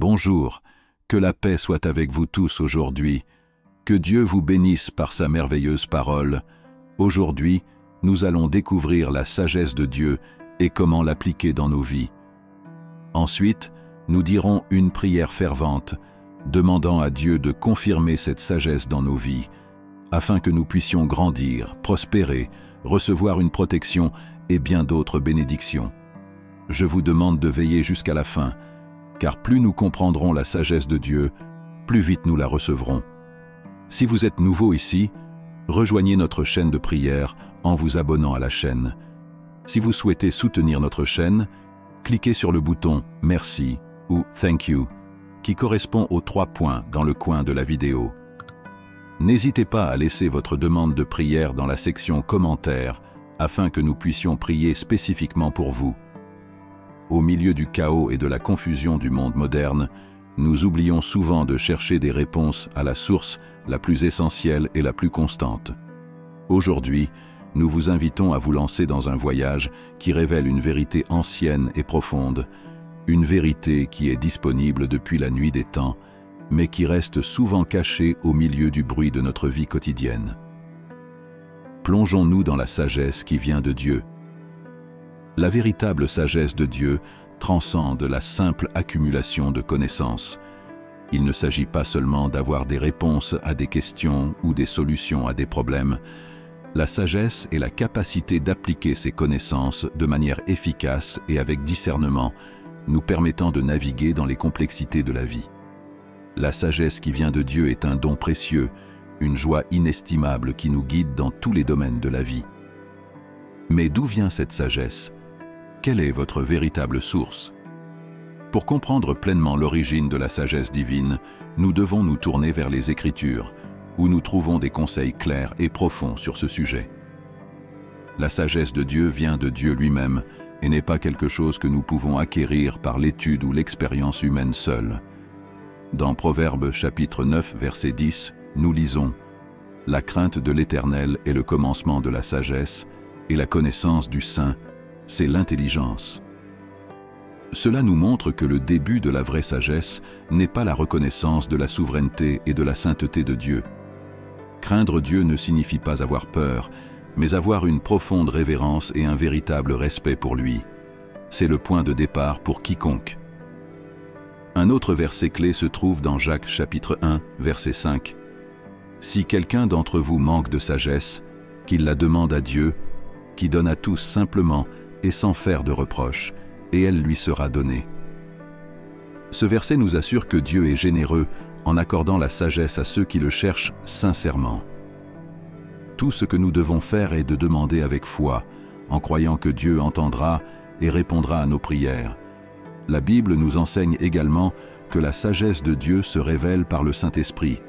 Bonjour, que la paix soit avec vous tous aujourd'hui. Que Dieu vous bénisse par sa merveilleuse parole. Aujourd'hui, nous allons découvrir la sagesse de Dieu et comment l'appliquer dans nos vies. Ensuite, nous dirons une prière fervente, demandant à Dieu de confirmer cette sagesse dans nos vies, afin que nous puissions grandir, prospérer, recevoir une protection et bien d'autres bénédictions. Je vous demande de veiller jusqu'à la fin, car plus nous comprendrons la sagesse de Dieu, plus vite nous la recevrons. Si vous êtes nouveau ici, rejoignez notre chaîne de prière en vous abonnant à la chaîne. Si vous souhaitez soutenir notre chaîne, cliquez sur le bouton « Merci » ou « Thank you » qui correspond aux 3 points dans le coin de la vidéo. N'hésitez pas à laisser votre demande de prière dans la section « Commentaires » afin que nous puissions prier spécifiquement pour vous. Au milieu du chaos et de la confusion du monde moderne, nous oublions souvent de chercher des réponses à la source la plus essentielle et la plus constante. Aujourd'hui, nous vous invitons à vous lancer dans un voyage qui révèle une vérité ancienne et profonde, une vérité qui est disponible depuis la nuit des temps, mais qui reste souvent cachée au milieu du bruit de notre vie quotidienne. Plongeons-nous dans la sagesse qui vient de Dieu. La véritable sagesse de Dieu transcende la simple accumulation de connaissances. Il ne s'agit pas seulement d'avoir des réponses à des questions ou des solutions à des problèmes. La sagesse est la capacité d'appliquer ces connaissances de manière efficace et avec discernement, nous permettant de naviguer dans les complexités de la vie. La sagesse qui vient de Dieu est un don précieux, une joie inestimable qui nous guide dans tous les domaines de la vie. Mais d'où vient cette sagesse ? Quelle est votre véritable source? Pour comprendre pleinement l'origine de la sagesse divine, nous devons nous tourner vers les Écritures, où nous trouvons des conseils clairs et profonds sur ce sujet. La sagesse de Dieu vient de Dieu lui-même et n'est pas quelque chose que nous pouvons acquérir par l'étude ou l'expérience humaine seule. Dans Proverbes chapitre 9, verset 10, nous lisons « La crainte de l'Éternel est le commencement de la sagesse, et la connaissance du Saint, c'est l'intelligence. » Cela nous montre que le début de la vraie sagesse n'est pas la reconnaissance de la souveraineté et de la sainteté de Dieu. Craindre Dieu ne signifie pas avoir peur, mais avoir une profonde révérence et un véritable respect pour lui. C'est le point de départ pour quiconque. Un autre verset clé se trouve dans Jacques chapitre 1, verset 5. « Si quelqu'un d'entre vous manque de sagesse, qu'il la demande à Dieu, qui donne à tous simplement et sans faire de reproche, et elle lui sera donnée. » Ce verset nous assure que Dieu est généreux en accordant la sagesse à ceux qui le cherchent sincèrement. Tout ce que nous devons faire est de demander avec foi, en croyant que Dieu entendra et répondra à nos prières. La Bible nous enseigne également que la sagesse de Dieu se révèle par le Saint-Esprit.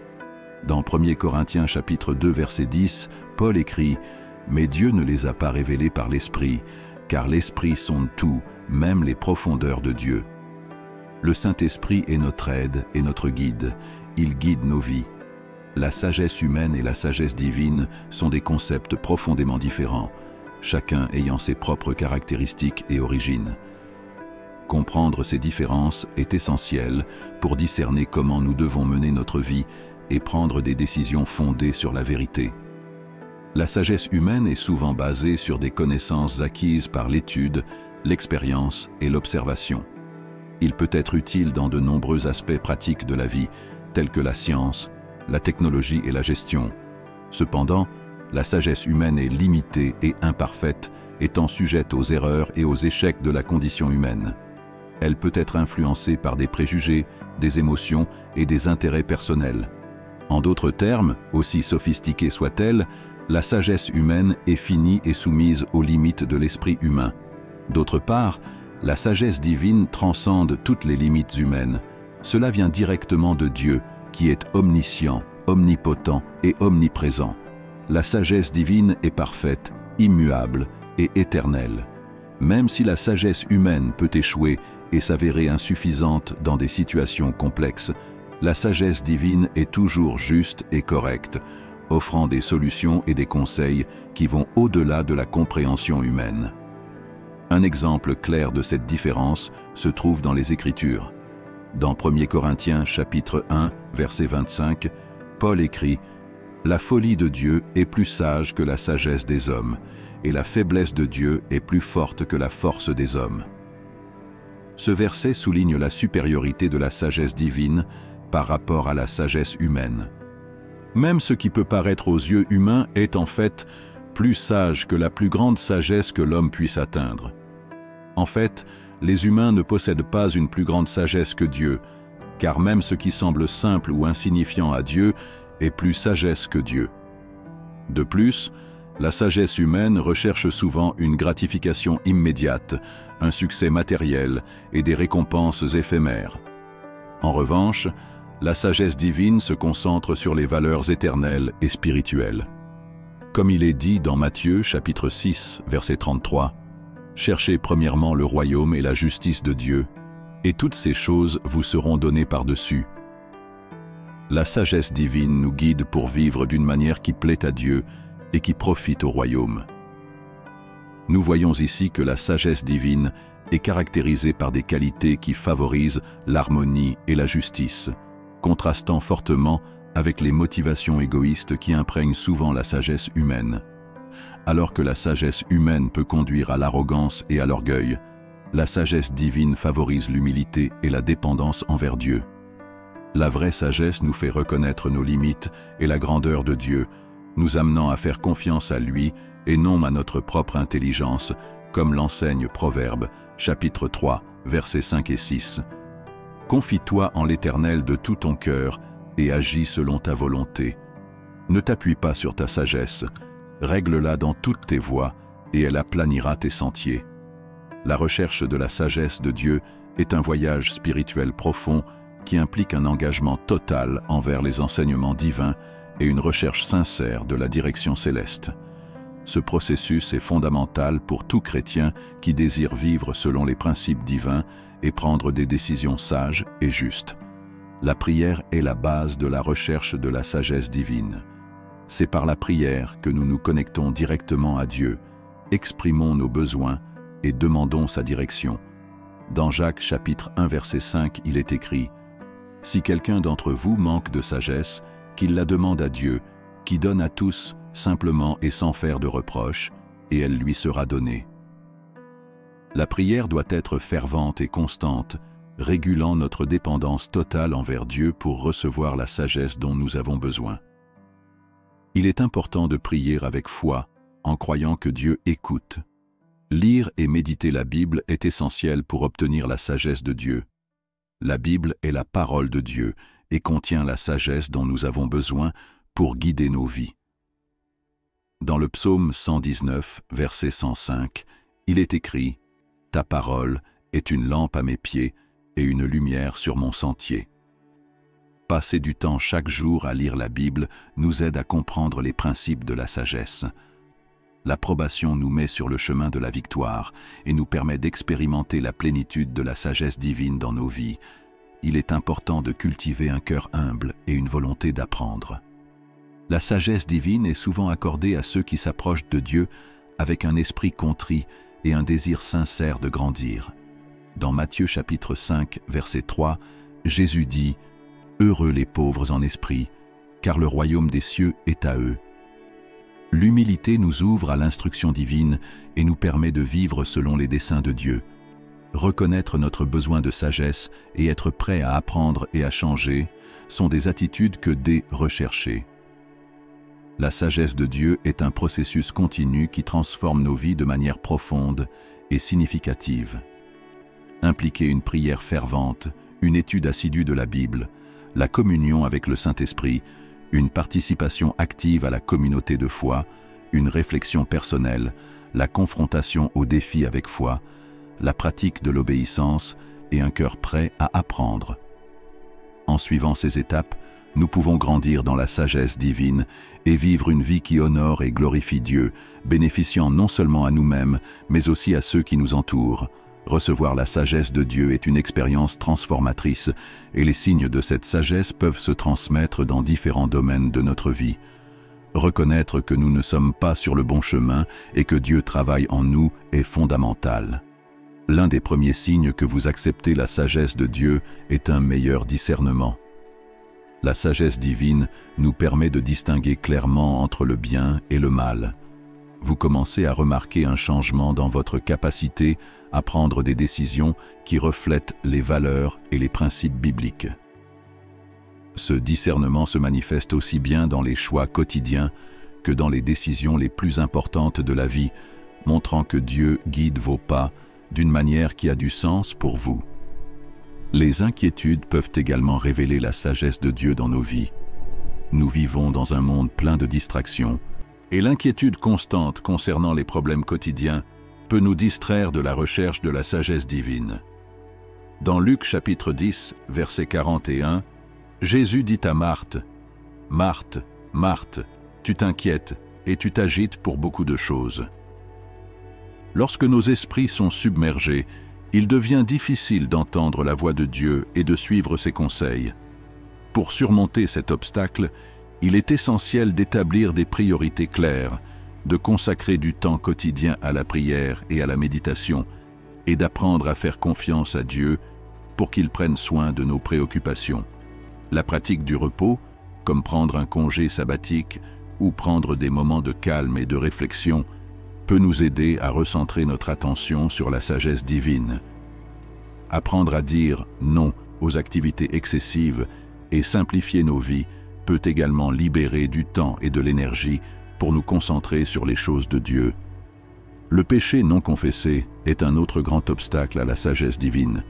Dans 1 Corinthiens chapitre 2 verset 10, Paul écrit « Mais Dieu ne les a pas révélés par l'Esprit, car l'Esprit sonde tout, même les profondeurs de Dieu. » Le Saint-Esprit est notre aide et notre guide. Il guide nos vies. La sagesse humaine et la sagesse divine sont des concepts profondément différents, chacun ayant ses propres caractéristiques et origines. Comprendre ces différences est essentiel pour discerner comment nous devons mener notre vie et prendre des décisions fondées sur la vérité. La sagesse humaine est souvent basée sur des connaissances acquises par l'étude, l'expérience et l'observation. Il peut être utile dans de nombreux aspects pratiques de la vie, tels que la science, la technologie et la gestion. Cependant, la sagesse humaine est limitée et imparfaite, étant sujette aux erreurs et aux échecs de la condition humaine. Elle peut être influencée par des préjugés, des émotions et des intérêts personnels. En d'autres termes, aussi sophistiquée soit-elle, la sagesse humaine est finie et soumise aux limites de l'esprit humain. D'autre part, la sagesse divine transcende toutes les limites humaines. Cela vient directement de Dieu, qui est omniscient, omnipotent et omniprésent. La sagesse divine est parfaite, immuable et éternelle. Même si la sagesse humaine peut échouer et s'avérer insuffisante dans des situations complexes, la sagesse divine est toujours juste et correcte, offrant des solutions et des conseils qui vont au-delà de la compréhension humaine. Un exemple clair de cette différence se trouve dans les Écritures. Dans 1 Corinthiens chapitre 1, verset 25, Paul écrit « La folie de Dieu est plus sage que la sagesse des hommes, et la faiblesse de Dieu est plus forte que la force des hommes. » Ce verset souligne la supériorité de la sagesse divine par rapport à la sagesse humaine. Même ce qui peut paraître aux yeux humains est en fait plus sage que la plus grande sagesse que l'homme puisse atteindre. En fait, les humains ne possèdent pas une plus grande sagesse que Dieu, car même ce qui semble simple ou insignifiant à Dieu est plus sagesse que Dieu. De plus, la sagesse humaine recherche souvent une gratification immédiate, un succès matériel et des récompenses éphémères. En revanche, la sagesse divine se concentre sur les valeurs éternelles et spirituelles. Comme il est dit dans Matthieu chapitre 6, verset 33, « Cherchez premièrement le royaume et la justice de Dieu, et toutes ces choses vous seront données par-dessus. » La sagesse divine nous guide pour vivre d'une manière qui plaît à Dieu et qui profite au royaume. Nous voyons ici que la sagesse divine est caractérisée par des qualités qui favorisent l'harmonie et la justice, contrastant fortement avec les motivations égoïstes qui imprègnent souvent la sagesse humaine. Alors que la sagesse humaine peut conduire à l'arrogance et à l'orgueil, la sagesse divine favorise l'humilité et la dépendance envers Dieu. La vraie sagesse nous fait reconnaître nos limites et la grandeur de Dieu, nous amenant à faire confiance à lui et non à notre propre intelligence, comme l'enseigne Proverbe, chapitre 3, versets 5 et 6. « Confie-toi en l'Éternel de tout ton cœur et agis selon ta volonté. Ne t'appuie pas sur ta sagesse, règle-la dans toutes tes voies et elle aplanira tes sentiers. » La recherche de la sagesse de Dieu est un voyage spirituel profond qui implique un engagement total envers les enseignements divins et une recherche sincère de la direction céleste. Ce processus est fondamental pour tout chrétien qui désire vivre selon les principes divins et prendre des décisions sages et justes. La prière est la base de la recherche de la sagesse divine. C'est par la prière que nous nous connectons directement à Dieu, exprimons nos besoins et demandons sa direction. Dans Jacques chapitre 1 verset 5, il est écrit « Si quelqu'un d'entre vous manque de sagesse, qu'il la demande à Dieu, qui donne à tous simplement et sans faire de reproches, et elle lui sera donnée. » La prière doit être fervente et constante, régulant notre dépendance totale envers Dieu pour recevoir la sagesse dont nous avons besoin. Il est important de prier avec foi, en croyant que Dieu écoute. Lire et méditer la Bible est essentiel pour obtenir la sagesse de Dieu. La Bible est la parole de Dieu et contient la sagesse dont nous avons besoin pour guider nos vies. Dans le psaume 119, verset 105, il est écrit « Ta parole est une lampe à mes pieds et une lumière sur mon sentier. » Passer du temps chaque jour à lire la Bible nous aide à comprendre les principes de la sagesse. L'approbation nous met sur le chemin de la victoire et nous permet d'expérimenter la plénitude de la sagesse divine dans nos vies. Il est important de cultiver un cœur humble et une volonté d'apprendre. La sagesse divine est souvent accordée à ceux qui s'approchent de Dieu avec un esprit contrit et un désir sincère de grandir. Dans Matthieu chapitre 5, verset 3, Jésus dit « Heureux les pauvres en esprit, car le royaume des cieux est à eux. » L'humilité nous ouvre à l'instruction divine et nous permet de vivre selon les desseins de Dieu. Reconnaître notre besoin de sagesse et être prêt à apprendre et à changer sont des attitudes que D rechercher. La sagesse de Dieu est un processus continu qui transforme nos vies de manière profonde et significative. Impliquer une prière fervente, une étude assidue de la Bible, la communion avec le Saint-Esprit, une participation active à la communauté de foi, une réflexion personnelle, la confrontation aux défis avec foi, la pratique de l'obéissance et un cœur prêt à apprendre. En suivant ces étapes, nous pouvons grandir dans la sagesse divine et vivre une vie qui honore et glorifie Dieu, bénéficiant non seulement à nous-mêmes, mais aussi à ceux qui nous entourent. Recevoir la sagesse de Dieu est une expérience transformatrice et les signes de cette sagesse peuvent se transmettre dans différents domaines de notre vie. Reconnaître que nous ne sommes pas sur le bon chemin et que Dieu travaille en nous est fondamental. L'un des premiers signes que vous acceptez la sagesse de Dieu est un meilleur discernement. La sagesse divine nous permet de distinguer clairement entre le bien et le mal. Vous commencez à remarquer un changement dans votre capacité à prendre des décisions qui reflètent les valeurs et les principes bibliques. Ce discernement se manifeste aussi bien dans les choix quotidiens que dans les décisions les plus importantes de la vie, montrant que Dieu guide vos pas d'une manière qui a du sens pour vous. Les inquiétudes peuvent également révéler la sagesse de Dieu dans nos vies. Nous vivons dans un monde plein de distractions, et l'inquiétude constante concernant les problèmes quotidiens peut nous distraire de la recherche de la sagesse divine. Dans Luc chapitre 10, verset 41, Jésus dit à Marthe, « Marthe, Marthe, tu t'inquiètes et tu t'agites pour beaucoup de choses. » Lorsque nos esprits sont submergés, il devient difficile d'entendre la voix de Dieu et de suivre ses conseils. Pour surmonter cet obstacle, il est essentiel d'établir des priorités claires, de consacrer du temps quotidien à la prière et à la méditation, et d'apprendre à faire confiance à Dieu pour qu'il prenne soin de nos préoccupations. La pratique du repos, comme prendre un congé sabbatique ou prendre des moments de calme et de réflexion, peut nous aider à recentrer notre attention sur la sagesse divine. Apprendre à dire non aux activités excessives et simplifier nos vies peut également libérer du temps et de l'énergie pour nous concentrer sur les choses de Dieu. Le péché non confessé est un autre grand obstacle à la sagesse divine.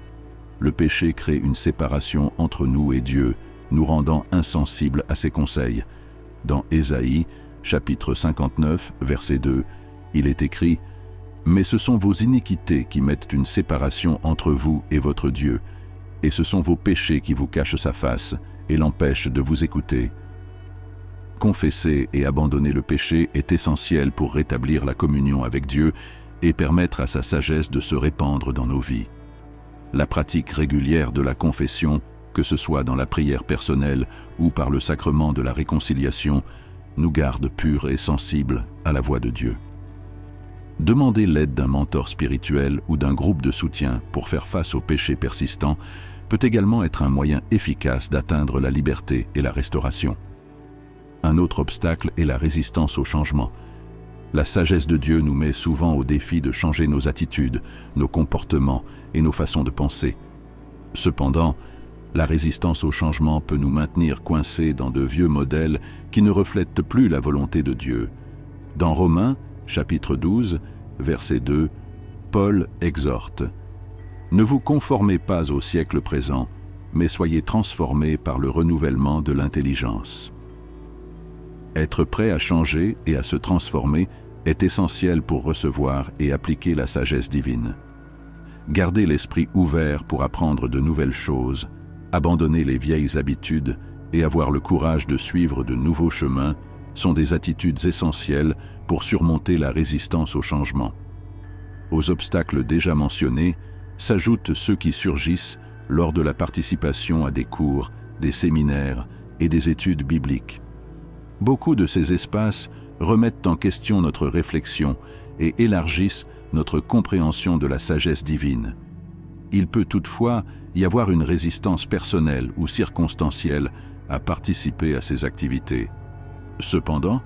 Le péché crée une séparation entre nous et Dieu, nous rendant insensibles à ses conseils. Dans Ésaïe, chapitre 59, verset 2, il est écrit « Mais ce sont vos iniquités qui mettent une séparation entre vous et votre Dieu, et ce sont vos péchés qui vous cachent sa face et l'empêchent de vous écouter. » Confesser et abandonner le péché est essentiel pour rétablir la communion avec Dieu et permettre à sa sagesse de se répandre dans nos vies. La pratique régulière de la confession, que ce soit dans la prière personnelle ou par le sacrement de la réconciliation, nous garde purs et sensibles à la voix de Dieu. Demander l'aide d'un mentor spirituel ou d'un groupe de soutien pour faire face aux péchés persistants peut également être un moyen efficace d'atteindre la liberté et la restauration. Un autre obstacle est la résistance au changement. La sagesse de Dieu nous met souvent au défi de changer nos attitudes, nos comportements et nos façons de penser. Cependant, la résistance au changement peut nous maintenir coincés dans de vieux modèles qui ne reflètent plus la volonté de Dieu. Dans Romains, chapitre 12, verset 2, Paul exhorte « Ne vous conformez pas au siècle présent, mais soyez transformés par le renouvellement de l'intelligence. » Être prêt à changer et à se transformer est essentiel pour recevoir et appliquer la sagesse divine. Garder l'esprit ouvert pour apprendre de nouvelles choses, abandonner les vieilles habitudes et avoir le courage de suivre de nouveaux chemins sont des attitudes essentielles pour surmonter la résistance au changement. Aux obstacles déjà mentionnés s'ajoutent ceux qui surgissent lors de la participation à des cours, des séminaires et des études bibliques. Beaucoup de ces espaces remettent en question notre réflexion et élargissent notre compréhension de la sagesse divine. Il peut toutefois y avoir une résistance personnelle ou circonstancielle à participer à ces activités. Cependant,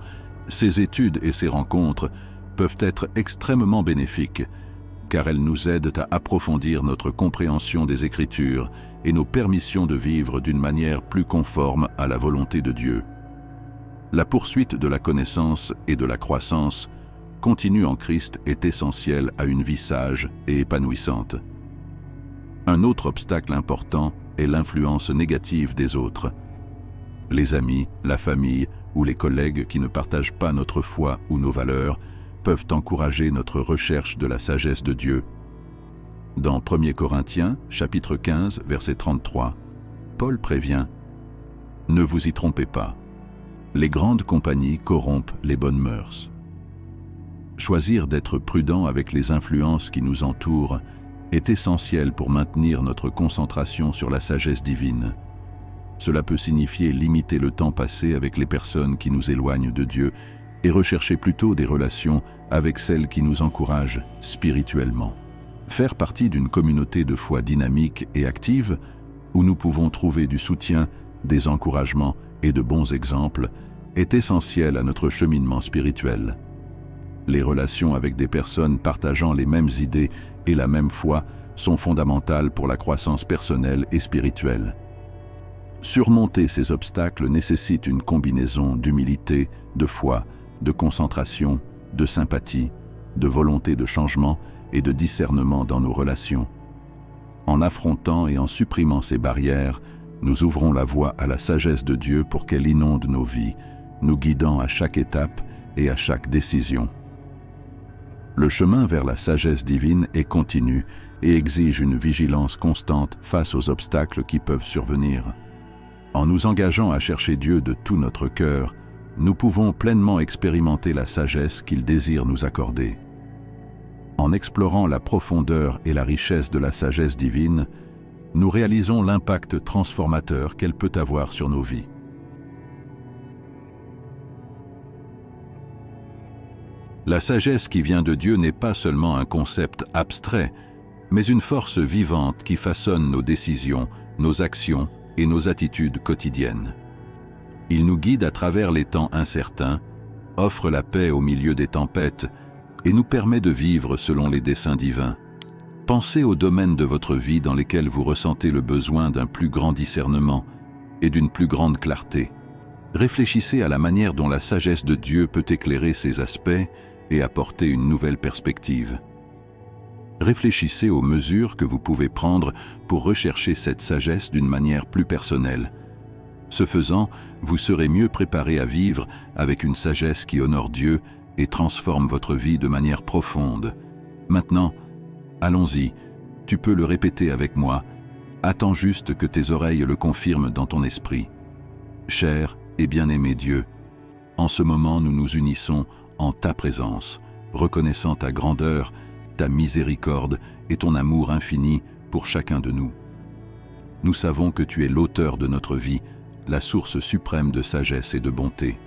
ces études et ces rencontres peuvent être extrêmement bénéfiques, car elles nous aident à approfondir notre compréhension des Écritures et nos permissions de vivre d'une manière plus conforme à la volonté de Dieu. La poursuite de la connaissance et de la croissance continue en Christ est essentielle à une vie sage et épanouissante. Un autre obstacle important est l'influence négative des autres. Les amis, la famille ou les collègues qui ne partagent pas notre foi ou nos valeurs peuvent encourager notre recherche de la sagesse de Dieu. Dans 1 Corinthiens, chapitre 15, verset 33, Paul prévient « Ne vous y trompez pas. Les grandes compagnies corrompent les bonnes mœurs. » Choisir d'être prudent avec les influences qui nous entourent est essentiel pour maintenir notre concentration sur la sagesse divine. Cela peut signifier limiter le temps passé avec les personnes qui nous éloignent de Dieu et rechercher plutôt des relations avec celles qui nous encouragent spirituellement. Faire partie d'une communauté de foi dynamique et active, où nous pouvons trouver du soutien, des encouragements et de bons exemples, est essentiel à notre cheminement spirituel. Les relations avec des personnes partageant les mêmes idées et la même foi sont fondamentales pour la croissance personnelle et spirituelle. Surmonter ces obstacles nécessite une combinaison d'humilité, de foi, de concentration, de sympathie, de volonté de changement et de discernement dans nos relations. En affrontant et en supprimant ces barrières, nous ouvrons la voie à la sagesse de Dieu pour qu'elle inonde nos vies, nous guidant à chaque étape et à chaque décision. Le chemin vers la sagesse divine est continu et exige une vigilance constante face aux obstacles qui peuvent survenir. En nous engageant à chercher Dieu de tout notre cœur, nous pouvons pleinement expérimenter la sagesse qu'il désire nous accorder. En explorant la profondeur et la richesse de la sagesse divine, nous réalisons l'impact transformateur qu'elle peut avoir sur nos vies. La sagesse qui vient de Dieu n'est pas seulement un concept abstrait, mais une force vivante qui façonne nos décisions, nos actions et nos attitudes quotidiennes. Il nous guide à travers les temps incertains, offre la paix au milieu des tempêtes et nous permet de vivre selon les desseins divins. Pensez aux domaines de votre vie dans lesquels vous ressentez le besoin d'un plus grand discernement et d'une plus grande clarté. Réfléchissez à la manière dont la sagesse de Dieu peut éclairer ces aspects et apporter une nouvelle perspective. Réfléchissez aux mesures que vous pouvez prendre pour rechercher cette sagesse d'une manière plus personnelle. Ce faisant, vous serez mieux préparé à vivre avec une sagesse qui honore Dieu et transforme votre vie de manière profonde. Maintenant, allons-y, tu peux le répéter avec moi. Attends juste que tes oreilles le confirment dans ton esprit. Cher et bien-aimé Dieu, en ce moment nous nous unissons en ta présence, reconnaissant ta grandeur, ta miséricorde et ton amour infini pour chacun de nous. Nous savons que tu es l'auteur de notre vie, la source suprême de sagesse et de bonté.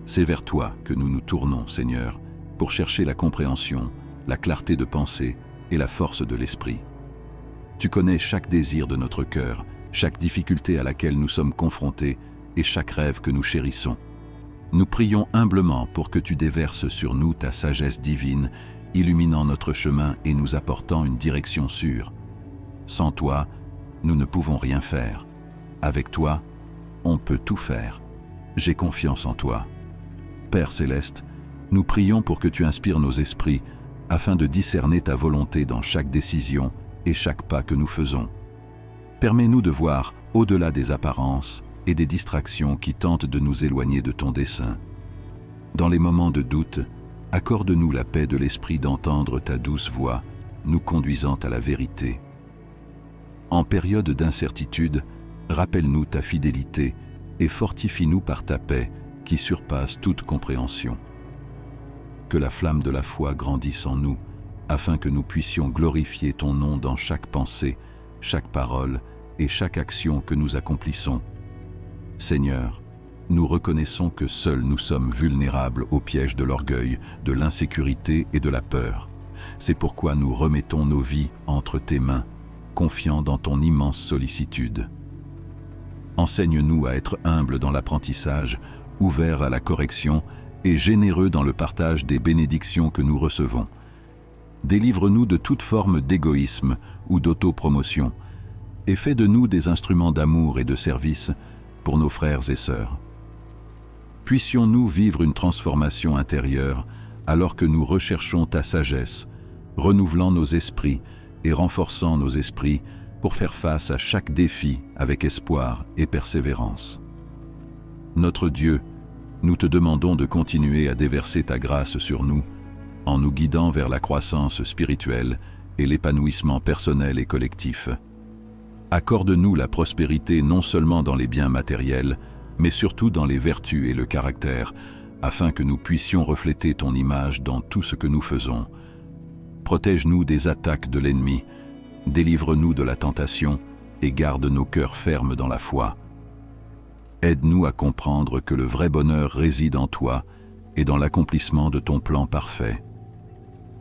C'est vers toi que nous nous tournons, Seigneur, pour chercher la compréhension, la clarté de pensée et la force de l'esprit. Tu connais chaque désir de notre cœur, chaque difficulté à laquelle nous sommes confrontés et chaque rêve que nous chérissons. Nous prions humblement pour que tu déverses sur nous ta sagesse divine, illuminant notre chemin et nous apportant une direction sûre. Sans toi, nous ne pouvons rien faire. Avec toi, on peut tout faire. J'ai confiance en toi. Père céleste, nous prions pour que tu inspires nos esprits afin de discerner ta volonté dans chaque décision et chaque pas que nous faisons. Permets-nous de voir au-delà des apparences et des distractions qui tentent de nous éloigner de ton dessein. Dans les moments de doute, accorde-nous la paix de l'esprit d'entendre ta douce voix, nous conduisant à la vérité. En période d'incertitude, rappelle-nous ta fidélité et fortifie-nous par ta paix qui surpasse toute compréhension. Que la flamme de la foi grandisse en nous, afin que nous puissions glorifier ton nom dans chaque pensée, chaque parole et chaque action que nous accomplissons. Seigneur, nous reconnaissons que seuls nous sommes vulnérables au piège de l'orgueil, de l'insécurité et de la peur. C'est pourquoi nous remettons nos vies entre tes mains, confiants dans ton immense sollicitude. Enseigne-nous à être humbles dans l'apprentissage, ouverts à la correction et généreux dans le partage des bénédictions que nous recevons. Délivre-nous de toute forme d'égoïsme ou d'autopromotion et fais de nous des instruments d'amour et de service pour nos frères et sœurs. Puissions-nous vivre une transformation intérieure alors que nous recherchons ta sagesse, renouvelant nos esprits et renforçant nos esprits pour faire face à chaque défi avec espoir et persévérance. Notre Dieu, nous te demandons de continuer à déverser ta grâce sur nous, en nous guidant vers la croissance spirituelle et l'épanouissement personnel et collectif. Accorde-nous la prospérité non seulement dans les biens matériels, mais surtout dans les vertus et le caractère, afin que nous puissions refléter ton image dans tout ce que nous faisons. Protège-nous des attaques de l'ennemi, délivre-nous de la tentation et garde nos cœurs fermes dans la foi. Aide-nous à comprendre que le vrai bonheur réside en toi et dans l'accomplissement de ton plan parfait.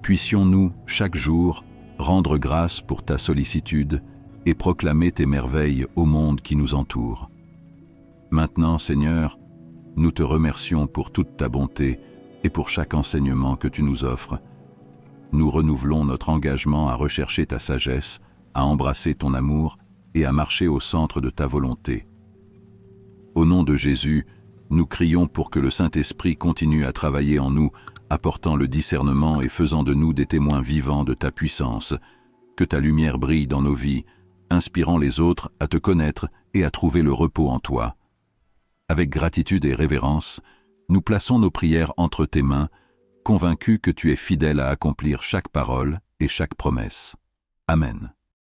Puissions-nous, chaque jour, rendre grâce pour ta sollicitude et proclamer tes merveilles au monde qui nous entoure. Maintenant, Seigneur, nous te remercions pour toute ta bonté et pour chaque enseignement que tu nous offres. Nous renouvelons notre engagement à rechercher ta sagesse, à embrasser ton amour et à marcher au centre de ta volonté. Au nom de Jésus, nous crions pour que le Saint-Esprit continue à travailler en nous, apportant le discernement et faisant de nous des témoins vivants de ta puissance. Que ta lumière brille dans nos vies, inspirant les autres à te connaître et à trouver le repos en toi. Avec gratitude et révérence, nous plaçons nos prières entre tes mains, convaincus que tu es fidèle à accomplir chaque parole et chaque promesse. Amen.